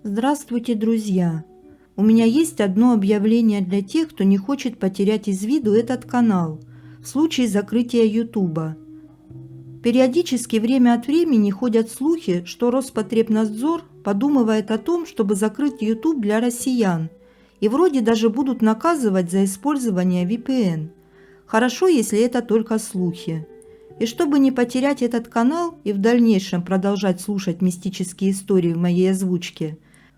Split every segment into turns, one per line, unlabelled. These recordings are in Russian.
Здравствуйте, друзья! У меня есть одно объявление для тех, кто не хочет потерять из виду этот канал в случае закрытия Ютуба. Периодически время от времени ходят слухи, что Роспотребнадзор подумывает о том, чтобы закрыть Ютуб для россиян, и вроде даже будут наказывать за использование VPN. Хорошо, если это только слухи. И чтобы не потерять этот канал и в дальнейшем продолжать слушать мистические истории в моей озвучке,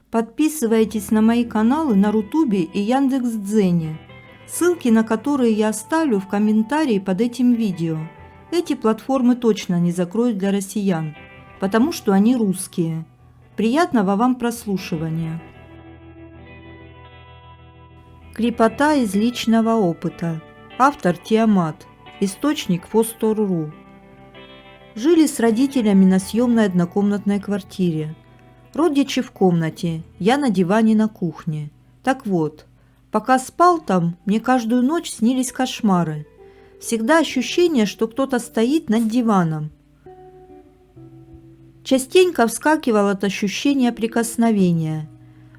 подписывайтесь на мои каналы на Рутубе и Яндекс.Дзене, ссылки на которые я оставлю в комментарии под этим видео. Эти платформы точно не закроют для россиян, потому что они русские. Приятного вам прослушивания. Крепота из личного опыта. Автор Тиамат. Источник Фостор.ру. Жили с родителями на съемной однокомнатной квартире. Родичи в комнате, я на диване на кухне. Так вот, пока спал там, мне каждую ночь снились кошмары. Всегда ощущение, что кто-то стоит над диваном. Частенько вскакивал от ощущения прикосновения.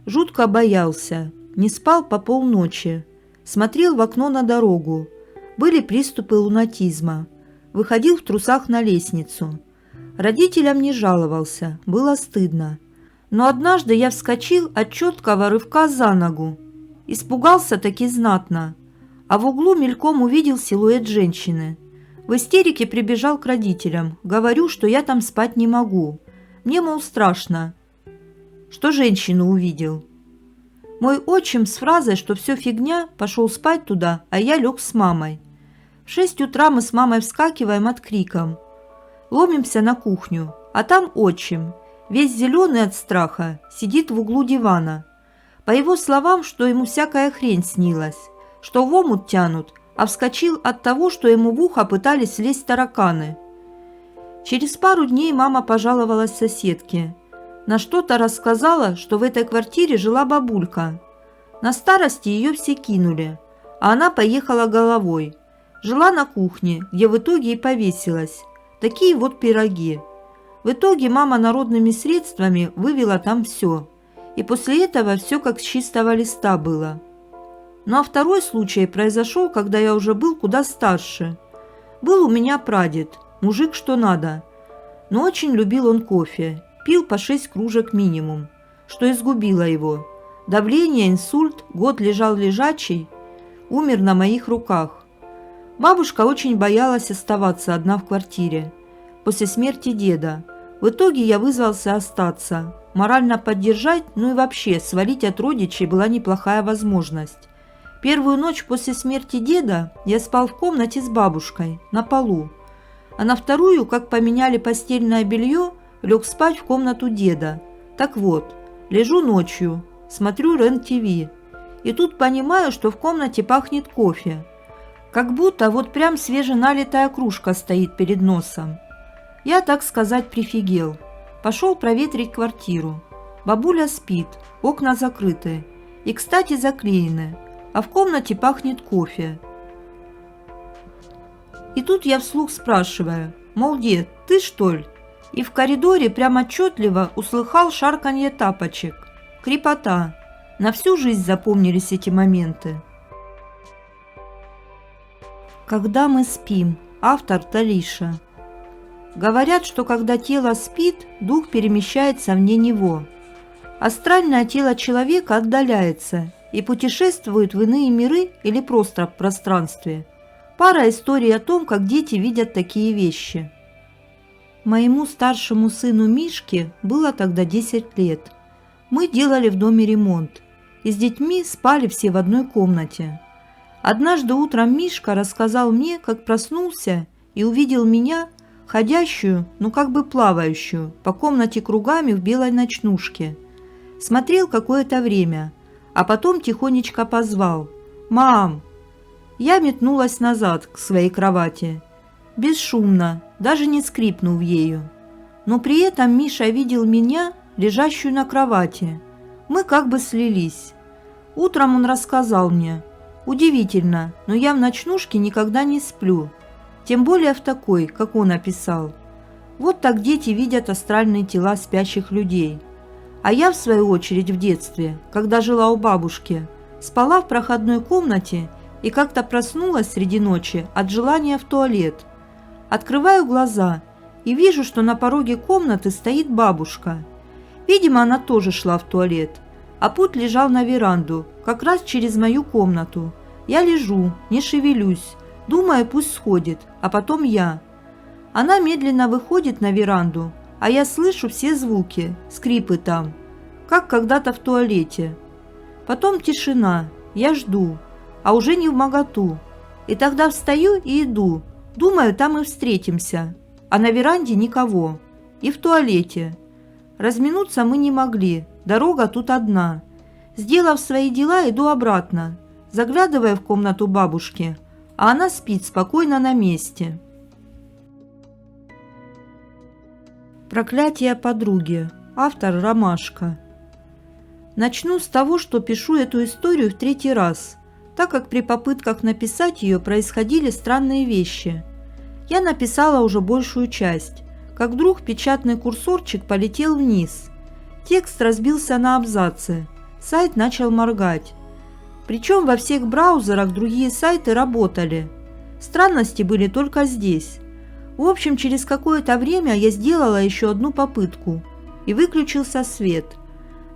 Жутко боялся, не спал по полночи. Смотрел в окно на дорогу. Были приступы лунатизма. Выходил в трусах на лестницу. Родителям не жаловался, было стыдно. Но однажды я вскочил от четкого рывка за ногу. Испугался таки знатно. А в углу мельком увидел силуэт женщины. В истерике прибежал к родителям. Говорю, что я там спать не могу. Мне, мол, страшно. Что женщину увидел. Мой отчим с фразой, что все фигня, пошел спать туда, а я лег с мамой. В 6 утра мы с мамой вскакиваем от криком. Ломимся на кухню, а там отчим, весь зеленый от страха, сидит в углу дивана. По его словам, что ему всякая хрень снилась, что в омут тянут, а вскочил от того, что ему в ухо пытались лезть тараканы. Через пару дней мама пожаловалась соседке. На что-то рассказала, что в этой квартире жила бабулька. На старости ее все кинули, а она поехала головой. Жила на кухне, где в итоге и повесилась. Такие вот пироги. В итоге мама народными средствами вывела там все. И после этого все как с чистого листа было. Ну а второй случай произошел, когда я уже был куда старше. Был у меня прадед, мужик что надо. Но очень любил он кофе. Пил по 6 кружек минимум, что изгубило его. Давление, инсульт, год лежал лежачий, умер на моих руках. Бабушка очень боялась оставаться одна в квартире. После смерти деда. В итоге я вызвался остаться. Морально поддержать, ну и вообще свалить от родичей была неплохая возможность. Первую ночь после смерти деда я спал в комнате с бабушкой, на полу. А на вторую, как поменяли постельное белье, лег спать в комнату деда. Так вот, лежу ночью, смотрю РЕН-ТВ. И тут понимаю, что в комнате пахнет кофе. Как будто вот прям свеженалитая кружка стоит перед носом. Я, так сказать, прифигел. Пошел проветрить квартиру. Бабуля спит, окна закрыты. И, кстати, заклеены. А в комнате пахнет кофе. И тут я вслух спрашиваю, мол, дед, ты что ли? И в коридоре прям отчетливо услыхал шарканье тапочек. Крепота. На всю жизнь запомнились эти моменты. Когда мы спим. Автор Талиша. Говорят, что когда тело спит, дух перемещается вне него. Астральное тело человека отдаляется и путешествует в иные миры или просто в пространстве. Пара историй о том, как дети видят такие вещи. Моему старшему сыну Мишке было тогда 10 лет. Мы делали в доме ремонт, и с детьми спали все в одной комнате. Однажды утром Мишка рассказал мне, как проснулся и увидел меня, ходящую, ну как бы плавающую, по комнате кругами в белой ночнушке. Смотрел какое-то время, а потом тихонечко позвал: «Мам!». Я метнулась назад к своей кровати, бесшумно, даже не скрипнув ею. Но при этом Миша видел меня, лежащую на кровати. Мы как бы слились. Утром он рассказал мне: «Удивительно, но я в ночнушке никогда не сплю, тем более в такой, как он описал. Вот так дети видят астральные тела спящих людей. А я, в свою очередь, в детстве, когда жила у бабушки, спала в проходной комнате и как-то проснулась среди ночи от желания в туалет. Открываю глаза и вижу, что на пороге комнаты стоит бабушка. Видимо, она тоже шла в туалет, а путь лежал на веранду, как раз через мою комнату. Я лежу, не шевелюсь, думаю, пусть сходит, а потом я. Она медленно выходит на веранду, а я слышу все звуки, скрипы там, как когда-то в туалете. Потом тишина, я жду, а уже не вмоготу. И тогда встаю и иду, думаю, там и встретимся. А на веранде никого. И в туалете. Разминуться мы не могли, дорога тут одна. Сделав свои дела, иду обратно, заглядывая в комнату бабушки, а она спит спокойно на месте. Проклятие подруги. Автор Ромашка. Начну с того, что пишу эту историю в 3-й раз, так как при попытках написать ее происходили странные вещи. Я написала уже большую часть, как вдруг печатный курсорчик полетел вниз. Текст разбился на абзацы, сайт начал моргать. Причем во всех браузерах другие сайты работали. Странности были только здесь. В общем, через какое-то время я сделала еще одну попытку, и выключился свет.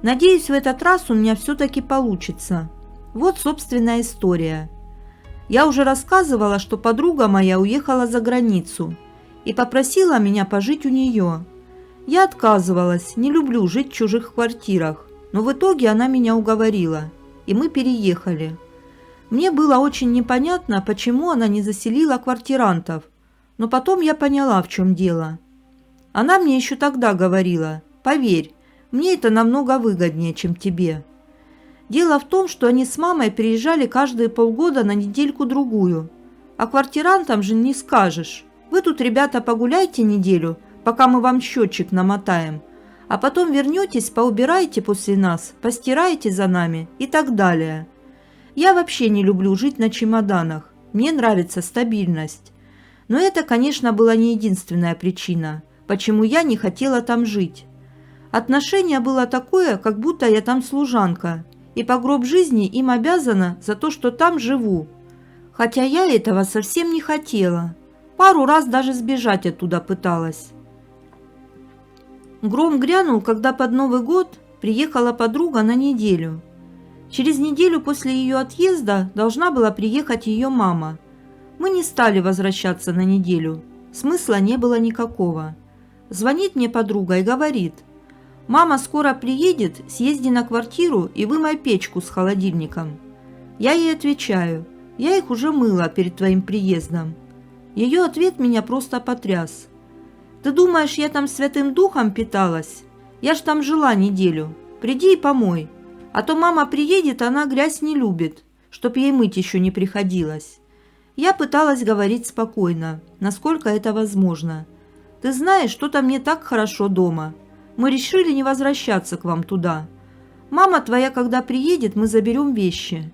Надеюсь, в этот раз у меня все-таки получится. Вот, собственная история. Я уже рассказывала, что подруга моя уехала за границу и попросила меня пожить у нее. Я отказывалась, не люблю жить в чужих квартирах, но в итоге она меня уговорила, и мы переехали. Мне было очень непонятно, почему она не заселила квартирантов, но потом я поняла, в чем дело. Она мне еще тогда говорила: «Поверь, мне это намного выгоднее, чем тебе». Дело в том, что они с мамой приезжали каждые полгода на недельку-другую. А квартирантам же не скажешь: «Вы тут, ребята, погуляйте неделю, пока мы вам счетчик намотаем, а потом вернетесь, поубирайте после нас, постираете за нами» и так далее. Я вообще не люблю жить на чемоданах, мне нравится стабильность. Но это, конечно, была не единственная причина, почему я не хотела там жить. Отношение было такое, как будто я там служанка, и по гроб жизни им обязана за то, что там живу. Хотя я этого совсем не хотела. Пару раз даже сбежать оттуда пыталась. Гром грянул, когда под Новый год приехала подруга на неделю. Через неделю после ее отъезда должна была приехать ее мама. Мы не стали возвращаться на неделю, смысла не было никакого. Звонит мне подруга и говорит: «Мама скоро приедет, съезди на квартиру и вымой печку с холодильником». Я ей отвечаю: «Я их уже мыла перед твоим приездом». Ее ответ меня просто потряс. «Ты думаешь, я там Святым Духом питалась? Я ж там жила неделю. Приди и помой. А то мама приедет, она грязь не любит, чтоб ей мыть еще не приходилось». Я пыталась говорить спокойно, насколько это возможно. «Ты знаешь, что-то мне так хорошо дома. Мы решили не возвращаться к вам туда. Мама твоя, когда приедет, мы заберем вещи».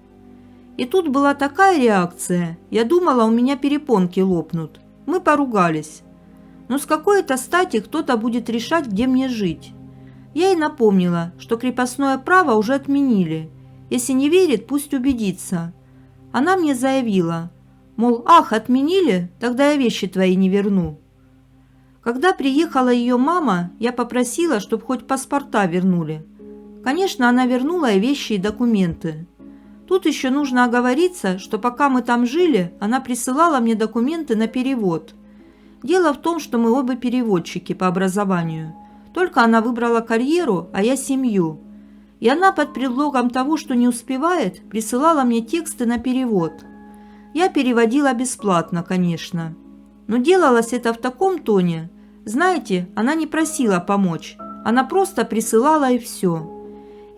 И тут была такая реакция. Я думала, у меня перепонки лопнут. Мы поругались. Но с какой-то стати кто-то будет решать, где мне жить. Я ей напомнила, что крепостное право уже отменили. Если не верит, пусть убедится. Она мне заявила, мол, ах, отменили, тогда я вещи твои не верну. Когда приехала ее мама, я попросила, чтобы хоть паспорта вернули. Конечно, она вернула и вещи, и документы. Тут еще нужно оговориться, что пока мы там жили, она присылала мне документы на перевод. Дело в том, что мы оба переводчики по образованию. Только она выбрала карьеру, а я семью. И она под предлогом того, что не успевает, присылала мне тексты на перевод. Я переводила бесплатно, конечно. Но делалось это в таком тоне. Знаете, она не просила помочь. Она просто присылала и все.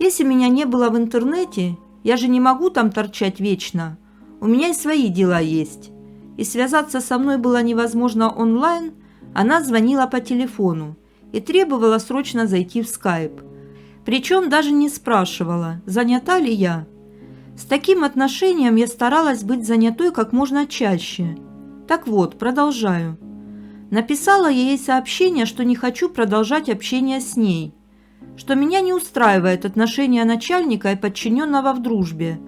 Если меня не было в интернете, я же не могу там торчать вечно. У меня и свои дела есть. И связаться со мной было невозможно онлайн, она звонила по телефону и требовала срочно зайти в скайп. Причем даже не спрашивала, занята ли я. С таким отношением я старалась быть занятой как можно чаще. Так вот, продолжаю. Написала я ей сообщение, что не хочу продолжать общение с ней. что меня не устраивает отношение начальника и подчиненного в дружбе.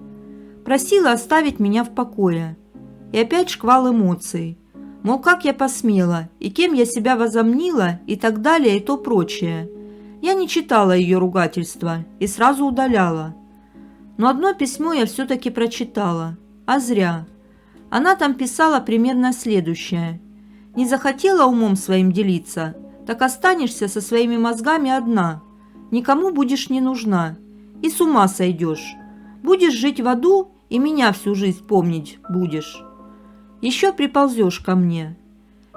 Просила оставить меня в покое. И опять шквал эмоций. Мол, как я посмела, и кем я себя возомнила, и так далее, и то прочее. Я не читала ее ругательства и сразу удаляла. Но одно письмо я все-таки прочитала. А зря. Она там писала примерно следующее. «Не захотела умом своим делиться, так останешься со своими мозгами одна. Никому будешь не нужна. И с ума сойдешь. Будешь жить в аду, и меня всю жизнь помнить будешь. Еще приползешь ко мне.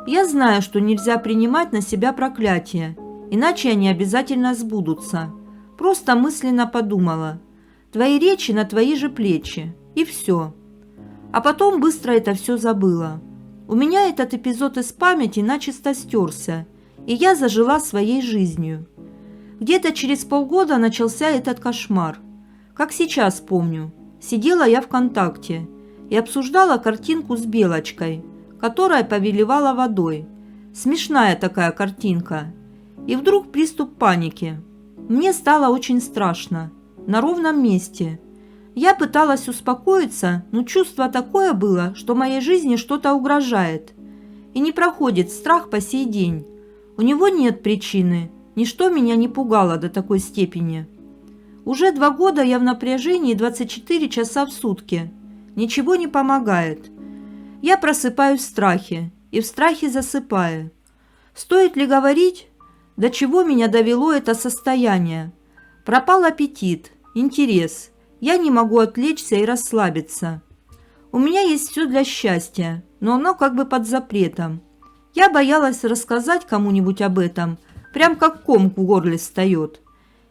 Я знаю, что нельзя принимать на себя проклятия, иначе они обязательно сбудутся. Просто мысленно подумала. Твои речи на твои же плечи. И все. А потом быстро это все забыла. У меня этот эпизод из памяти начисто стерся, и я зажила своей жизнью. Где-то через полгода начался этот кошмар. Как сейчас помню. Сидела я ВКонтакте и обсуждала картинку с белочкой, которая повелевала водой. Смешная такая картинка. И вдруг приступ паники. Мне стало очень страшно. На ровном месте. Я пыталась успокоиться, но чувство такое было, что моей жизни что-то угрожает. И не проходит страх по сей день. У него нет причины. Ничто меня не пугало до такой степени. Уже 2 года я в напряжении 24 часа в сутки. Ничего не помогает. Я просыпаюсь в страхе и в страхе засыпаю. Стоит ли говорить, до чего меня довело это состояние? Пропал аппетит, интерес. Я не могу отвлечься и расслабиться. У меня есть все для счастья, но оно как бы под запретом. Я боялась рассказать кому-нибудь об этом, прям как ком в горле встает.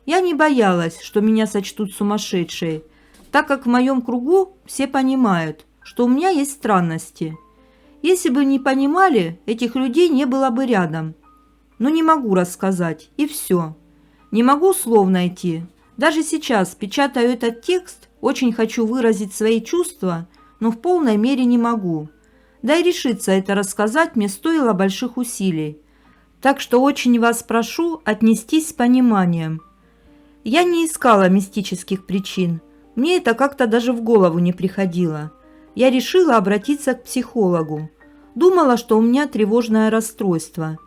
Я не боялась, что меня сочтут сумасшедшей, так как в моем кругу все понимают, что у меня есть странности. Если бы не понимали, этих людей не было бы рядом. Но не могу рассказать, и все. Не могу слов найти. Даже сейчас печатаю этот текст, очень хочу выразить свои чувства, но в полной мере не могу. Да и решиться это рассказать мне стоило больших усилий. Так что очень вас прошу отнестись с пониманием. Я не искала мистических причин. Мне это как-то даже в голову не приходило. Я решила обратиться к психологу. Думала, что у меня тревожное расстройство.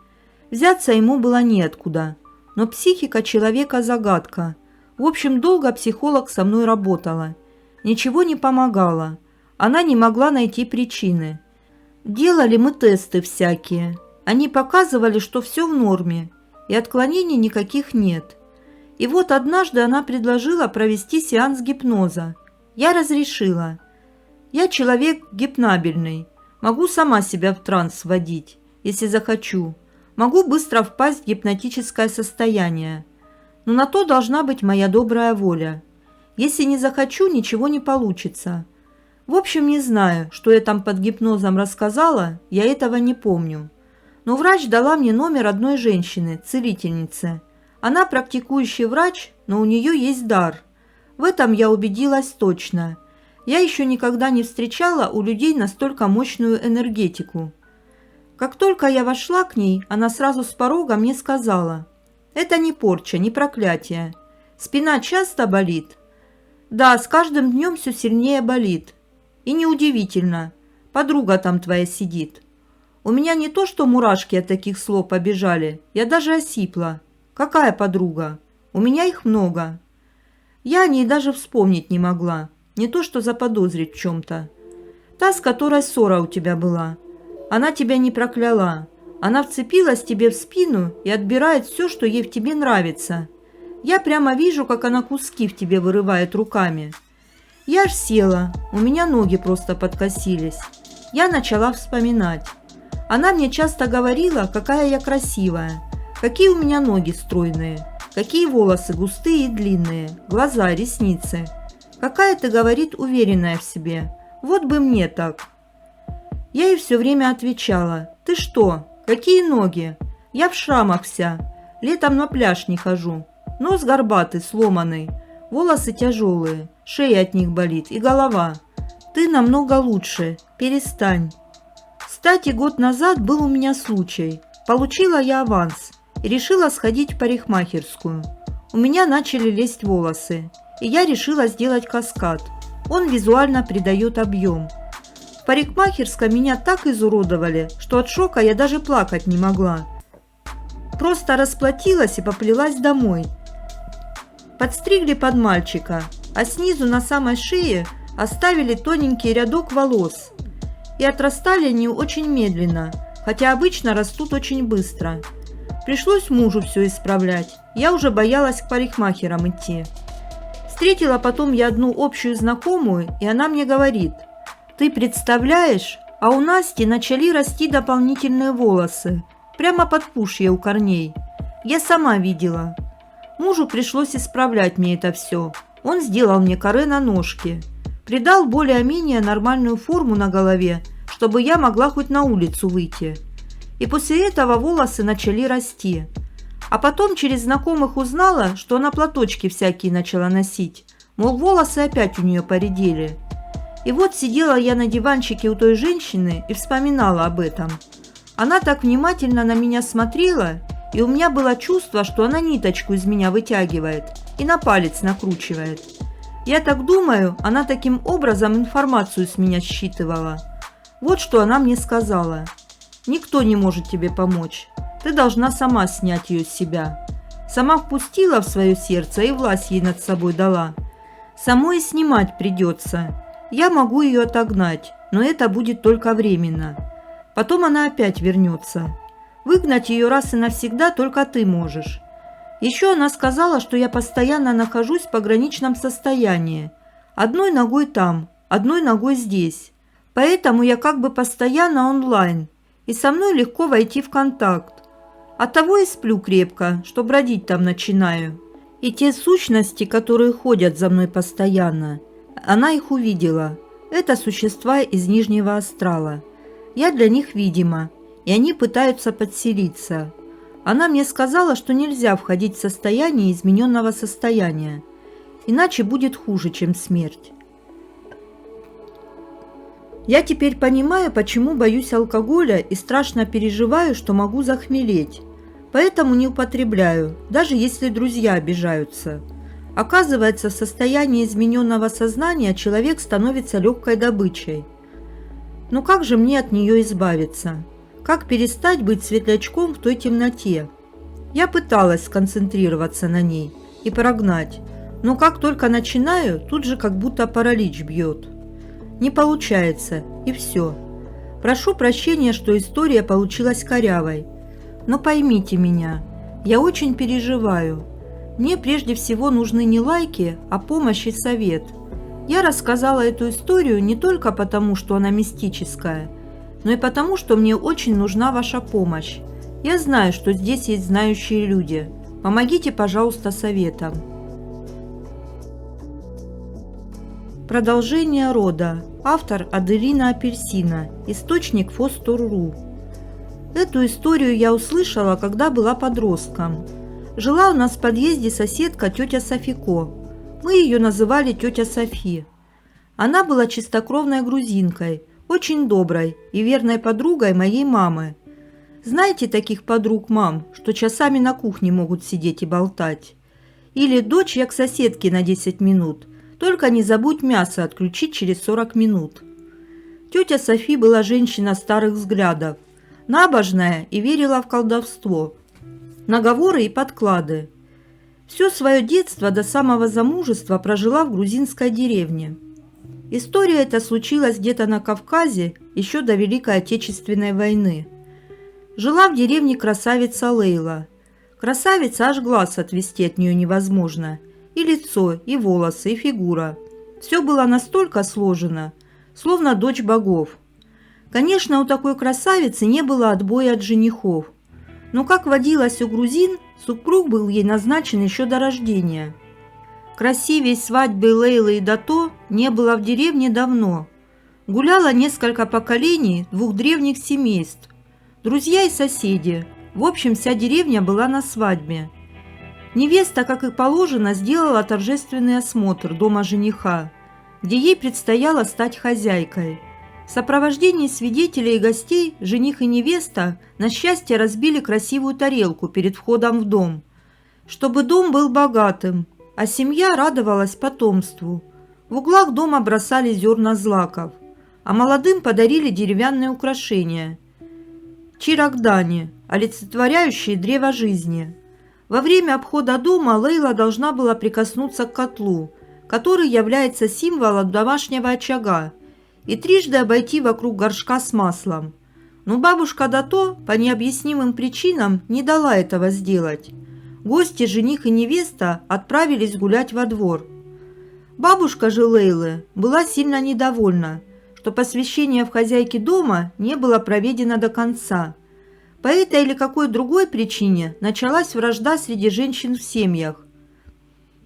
Взяться ему было неоткуда. Но психика человека – загадка. В общем, долго психолог со мной работала. Ничего не помогало. Она не могла найти причины. Делали мы тесты всякие. Они показывали, что все в норме, и отклонений никаких нет. И вот однажды она предложила провести сеанс гипноза. Я разрешила. Я человек гипнабельный. Могу сама себя в транс вводить, если захочу. Могу быстро впасть в гипнотическое состояние. Но на то должна быть моя добрая воля. Если не захочу, ничего не получится. В общем, не знаю, что я там под гипнозом рассказала, я этого не помню. Но врач дала мне номер одной женщины, целительницы. Она практикующий врач, но у нее есть дар. В этом я убедилась точно. Я еще никогда не встречала у людей настолько мощную энергетику. Как только я вошла к ней, она сразу с порога мне сказала: «Это не порча, не проклятие. Спина часто болит?» «Да, с каждым днем все сильнее болит. И неудивительно, подруга там твоя сидит». У меня не то, что мурашки от таких слов побежали, я даже осипла. Какая подруга? У меня их много. Я о ней даже вспомнить не могла, не то что заподозрить в чем-то. Та, с которой ссора у тебя была. Она тебя не прокляла. Она вцепилась тебе в спину и отбирает все, что ей в тебе нравится. Я прямо вижу, как она куски в тебе вырывает руками. Я аж села, у меня ноги просто подкосились. Я начала вспоминать. Она мне часто говорила, какая я красивая, какие у меня ноги стройные, какие волосы густые и длинные, глаза, ресницы. Какая ты, говорит, уверенная в себе. Вот бы мне так. Я ей все время отвечала: ты что, какие ноги? Я в шрамах вся, летом на пляж не хожу. Нос горбатый, сломанный, волосы тяжелые, шея от них болит и голова. Ты намного лучше, перестань. Кстати, год назад был у меня случай. Получила я аванс и решила сходить в парикмахерскую. у меня начали лезть волосы, и я решила сделать каскад. Он визуально придает объем. В парикмахерской меня так изуродовали, что от шока я даже плакать не могла. Просто расплатилась и поплелась домой. Подстригли под мальчика, а снизу на самой шее оставили тоненький рядок волос. И отрастали они очень медленно, хотя обычно растут очень быстро. Пришлось мужу все исправлять, я уже боялась к парикмахерам идти. Встретила потом я одну общую знакомую, и она мне говорит: «Ты представляешь, а у Насти начали расти дополнительные волосы, прямо под пушье у корней. Я сама видела». Мужу пришлось исправлять мне это все. Он сделал мне каре на ножке, придал более-менее нормальную форму на голове, чтобы я могла хоть на улицу выйти. И после этого волосы начали расти. А потом через знакомых узнала, что она платочки всякие начала носить, мол, волосы опять у нее поредели. И вот сидела я на диванчике у той женщины и вспоминала об этом. Она так внимательно на меня смотрела, и у меня было чувство, что она ниточку из меня вытягивает и на палец накручивает. Я так думаю, она таким образом информацию с меня считывала. Вот что она мне сказала: «Никто не может тебе помочь. Ты должна сама снять ее с себя». Сама впустила в свое сердце и власть ей над собой дала. Самой снимать придется. Я могу ее отогнать, но это будет только временно. Потом она опять вернется. Выгнать ее раз и навсегда только ты можешь. Еще она сказала, что я постоянно нахожусь в пограничном состоянии. Одной ногой там, одной ногой здесь. Поэтому я как бы постоянно онлайн, и со мной легко войти в контакт. Оттого и сплю крепко, что бродить там начинаю. И те сущности, которые ходят за мной постоянно, она их увидела. Это существа из Нижнего Астрала. Я для них видима, и они пытаются подселиться. Она мне сказала, что нельзя входить в состояние измененного состояния, иначе будет хуже, чем смерть. Я теперь понимаю, почему боюсь алкоголя и страшно переживаю, что могу захмелеть. Поэтому не употребляю, даже если друзья обижаются. Оказывается, в состоянии измененного сознания человек становится легкой добычей. Но как же мне от нее избавиться? Как перестать быть светлячком в той темноте? Я пыталась сконцентрироваться на ней и прогнать, но как только начинаю, тут же как будто паралич бьет. Не получается, и все. Прошу прощения, что история получилась корявой. Но поймите меня, я очень переживаю. Мне прежде всего нужны не лайки, а помощь и совет. Я рассказала эту историю не только потому, что она мистическая, но и потому, что мне очень нужна ваша помощь. Я знаю, что здесь есть знающие люди. Помогите, пожалуйста, советом. Продолжение рода. Автор Аделина Апельсина. Источник Фостор.ру. Эту историю я услышала, когда была подростком. Жила у нас в подъезде соседка тетя Софико. Мы ее называли тетя Софи. Она была чистокровной грузинкой, очень доброй и верной подругой моей мамы. Знаете таких подруг мам, что часами на кухне могут сидеть и болтать? Или дочь, я к соседке на 10 минут, только не забудь мясо отключить через 40 минут. Тетя Софи была женщина старых взглядов, набожная и верила в колдовство, наговоры и подклады. Все свое детство до самого замужества прожила в грузинской деревне. История эта случилась где-то на Кавказе еще до Великой Отечественной войны. Жила в деревне красавица Лейла. Красавица, аж глаз отвести от нее невозможно. И лицо, и волосы, и фигура. Все было настолько сложено, словно дочь богов. Конечно, у такой красавицы не было отбоя от женихов. Но, как водилось у грузин, супруг был ей назначен еще до рождения. Красивей свадьбы Лейлы и Дато не было в деревне давно. Гуляло несколько поколений двух древних семейств. Друзья и соседи. В общем, вся деревня была на свадьбе. Невеста, как и положено, сделала торжественный осмотр дома жениха, где ей предстояло стать хозяйкой. В сопровождении свидетелей и гостей жених и невеста на счастье разбили красивую тарелку перед входом в дом. чтобы дом был богатым, а семья радовалась потомству. В углах дома бросали зерна злаков, а молодым подарили деревянные украшения – чирагдани, олицетворяющие древо жизни. Во время обхода дома Лейла должна была прикоснуться к котлу, который является символом домашнего очага, и трижды обойти вокруг горшка с маслом. Но бабушка Дато по необъяснимым причинам не дала этого сделать. Гости, жених и невеста отправились гулять во двор. Бабушка же Лейлы была сильно недовольна, что посвящение в хозяйки дома не было проведено до конца. По этой или какой другой причине началась вражда среди женщин в семьях.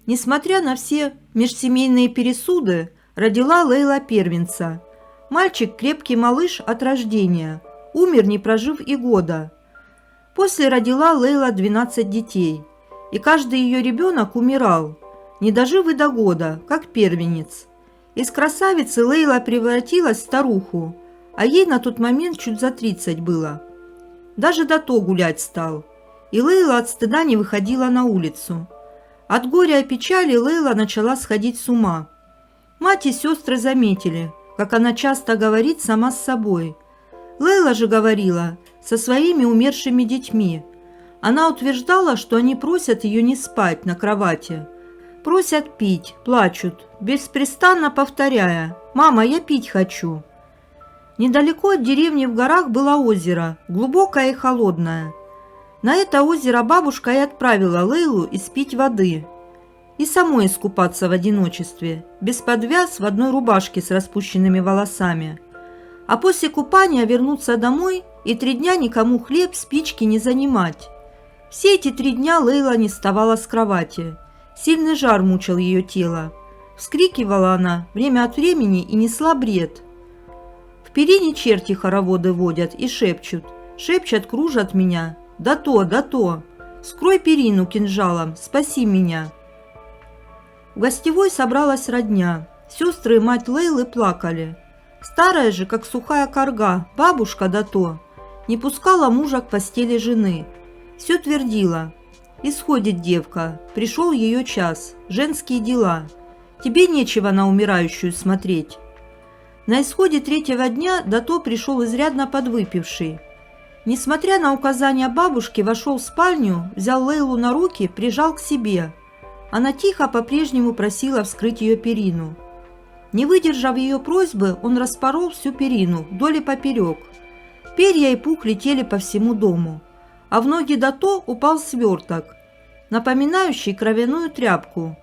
Несмотря на все межсемейные пересуды, родила Лейла первенца. Мальчик – крепкий малыш от рождения, умер, не прожив и года. После родила Лейла 12 детей, и каждый ее ребенок умирал, не дожив и до года, как первенец. Из красавицы Лейла превратилась в старуху, а ей на тот момент чуть за 30 было. Даже Дато гулять стал, и Лейла от стыда не выходила на улицу. От горя и печали Лейла начала сходить с ума. Мать и сестры заметили, как она часто говорит сама с собой. Лейла же говорила со своими умершими детьми. Она утверждала, что они просят ее не спать на кровати. Просят пить, плачут, беспрестанно повторяя: «Мама, я пить хочу». Недалеко от деревни в горах было озеро, глубокое и холодное. На это озеро бабушка и отправила Лейлу испить воды и самой искупаться в одиночестве, без подвяз, в одной рубашке с распущенными волосами. А после купания вернуться домой и 3 дня никому хлеб, спички не занимать. Все эти 3 дня Лейла не вставала с кровати. Сильный жар мучил ее тело. Вскрикивала она время от времени и несла бред. В перине черти хороводы водят и шепчут. Шепчут, кружат меня. «Дато, Дато! Скрой перину кинжалом, спаси меня!» В гостевой собралась родня. Сестры и мать Лейлы плакали. Старая же, как сухая корга, бабушка Дато не пускала мужа к постели жены. Все твердила: «Исходит девка, пришел ее час, женские дела. Тебе нечего на умирающую смотреть». На исходе 3-го дня Дато пришел изрядно подвыпивший. Несмотря на указания бабушки, вошел в спальню, взял Лейлу на руки, прижал к себе. Она тихо по-прежнему просила вскрыть ее перину. Не выдержав ее просьбы, он распорол всю перину вдоль и поперек. Перья и пух летели по всему дому, а в ноги Дато упал сверток, напоминающий кровяную тряпку.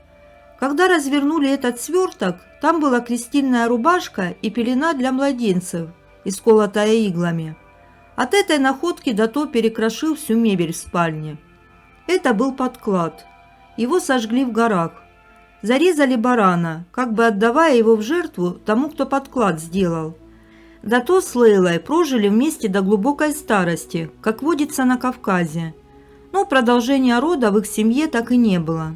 Когда развернули этот сверток, там была крестильная рубашка и пелена для младенцев, исколотая иглами. От этой находки Дато перекрошил всю мебель в спальне. Это был подклад. Его сожгли в горах. Зарезали барана, как бы отдавая его в жертву тому, кто подклад сделал. Дато с Лейлой прожили вместе до глубокой старости, как водится на Кавказе. Но продолжения рода в их семье так и не было.